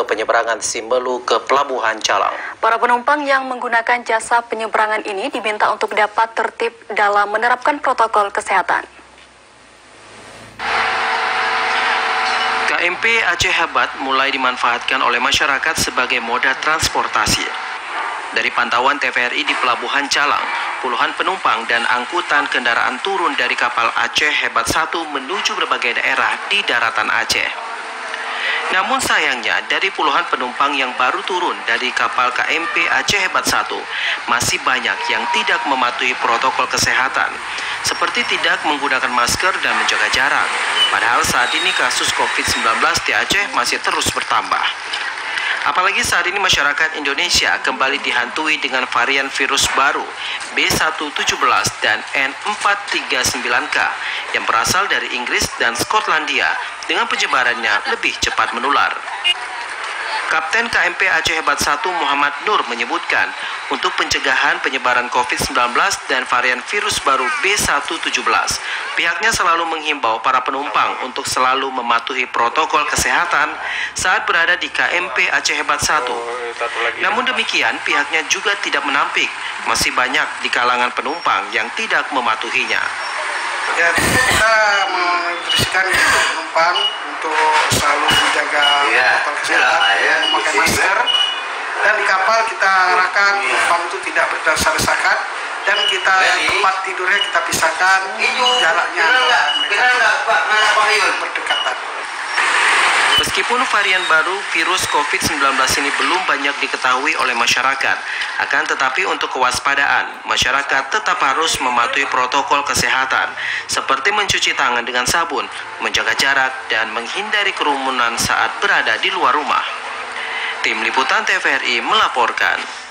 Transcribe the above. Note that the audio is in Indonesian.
penyeberangan Simelu ke Pelabuhan Calang. Para penumpang yang menggunakan jasa penyeberangan ini diminta untuk dapat tertib dalam menerapkan protokol kesehatan. KMP Aceh Hebat mulai dimanfaatkan oleh masyarakat sebagai moda transportasi. Dari pantauan TVRI di Pelabuhan Calang, puluhan penumpang dan angkutan kendaraan turun dari kapal Aceh Hebat 1 menuju berbagai daerah di daratan Aceh. Namun sayangnya, dari puluhan penumpang yang baru turun dari kapal KMP Aceh Hebat 1, masih banyak yang tidak mematuhi protokol kesehatan, seperti tidak menggunakan masker dan menjaga jarak. Padahal saat ini kasus COVID-19 di Aceh masih terus bertambah. Apalagi saat ini masyarakat Indonesia kembali dihantui dengan varian virus baru B117 dan N439K yang berasal dari Inggris dan Skotlandia dengan penyebarannya lebih cepat menular. Kapten KMP Aceh Hebat 1 Muhammad Nur menyebutkan untuk pencegahan penyebaran COVID-19 dan varian virus baru B117, pihaknya selalu menghimbau para penumpang untuk selalu mematuhi protokol kesehatan saat berada di KMP Aceh Hebat 1. Namun demikian, pihaknya juga tidak menampik, masih banyak di kalangan penumpang yang tidak mematuhinya. Ya, kita menginstruksikan penumpang untuk selalu menjaga protokol kesehatan, memakai masker, dan di kapal kita arahkan penumpang itu tidak berdesak-desakan, dan kita tempat tidurnya kita pisahkan jaraknya berdekatan. Meskipun varian baru virus COVID-19 ini belum banyak diketahui oleh masyarakat, akan tetapi untuk kewaspadaan, masyarakat tetap harus mematuhi protokol kesehatan, seperti mencuci tangan dengan sabun, menjaga jarak, dan menghindari kerumunan saat berada di luar rumah. Tim Liputan TVRI melaporkan.